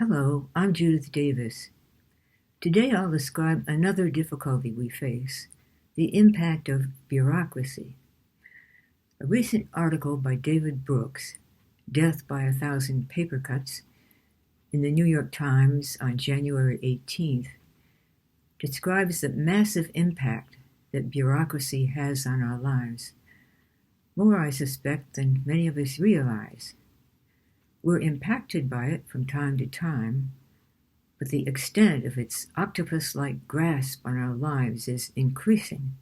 Hello, I'm Judith Davis. Today I'll describe another difficulty we face, the impact of bureaucracy. A recent article by David Brooks, Death by a Thousand Paper Cuts, in the New York Times on January 18th, describes the massive impact that bureaucracy has on our lives, more, I suspect, than many of us realize. We're impacted by it from time to time, but the extent of its octopus-like grasp on our lives is increasing.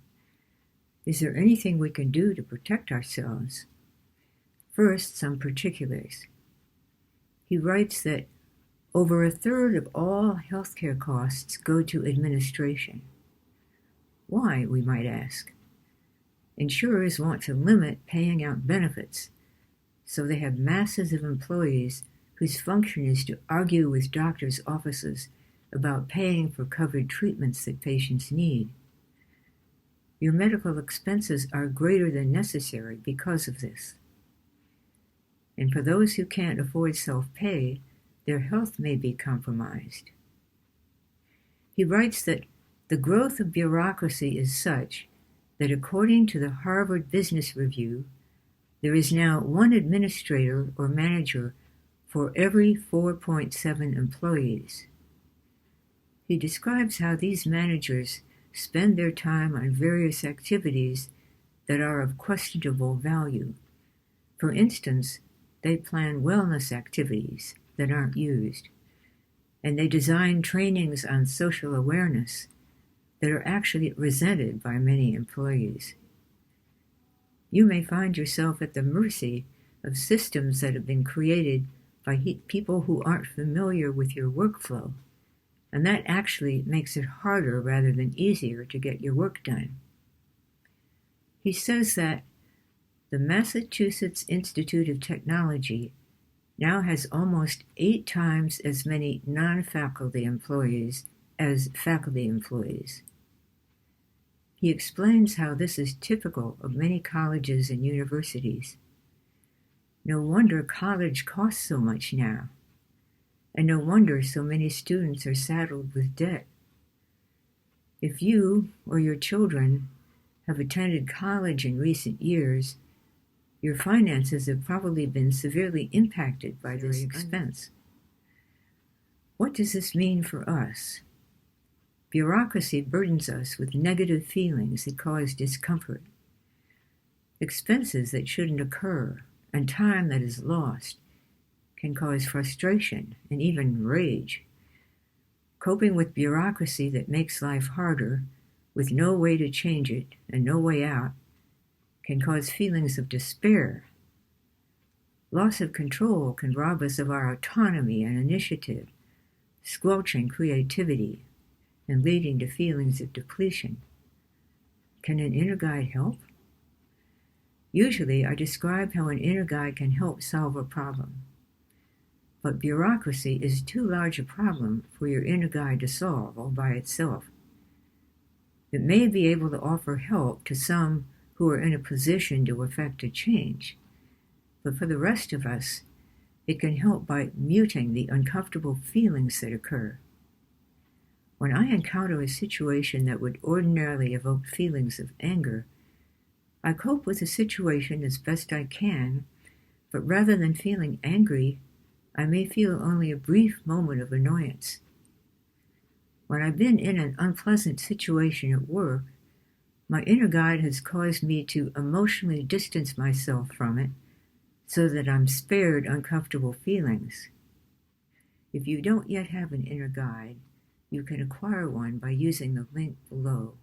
Is there anything we can do to protect ourselves? First, some particulars. He writes that over a third of all healthcare costs go to administration. Why, we might ask? Insurers want to limit paying out benefits, so they have masses of employees whose function is to argue with doctors' offices about paying for covered treatments that patients need. Your medical expenses are greater than necessary because of this. And for those who can't afford self-pay, their health may be compromised. He writes that the growth of bureaucracy is such that according to the Harvard Business Review, there is now one administrator or manager for every 4.7 employees. He describes how these managers spend their time on various activities that are of questionable value. For instance, they plan wellness activities that aren't used, and they design trainings on social awareness that are actually resented by many employees. You may find yourself at the mercy of systems that have been created by people who aren't familiar with your workflow, and that actually makes it harder rather than easier to get your work done. He says that the Massachusetts Institute of Technology now has almost 8 times as many non-faculty employees as faculty employees. He explains how this is typical of many colleges and universities. No wonder college costs so much now, and no wonder so many students are saddled with debt. If you or your children have attended college in recent years, your finances have probably been severely impacted by this expense. What does this mean for us? Bureaucracy burdens us with negative feelings that cause discomfort. Expenses that shouldn't occur and time that is lost can cause frustration and even rage. Coping with bureaucracy that makes life harder, with no way to change it and no way out, can cause feelings of despair. Loss of control can rob us of our autonomy and initiative, squelching creativity and leading to feelings of depletion. Can an inner guide help? Usually, I describe how an inner guide can help solve a problem. But bureaucracy is too large a problem for your inner guide to solve all by itself. It may be able to offer help to some who are in a position to effect a change, but for the rest of us, it can help by muting the uncomfortable feelings that occur. When I encounter a situation that would ordinarily evoke feelings of anger, I cope with the situation as best I can, but rather than feeling angry, I may feel only a brief moment of annoyance. When I've been in an unpleasant situation at work, my inner guide has caused me to emotionally distance myself from it so that I'm spared uncomfortable feelings. If you don't yet have an inner guide, you can acquire one by using the link below.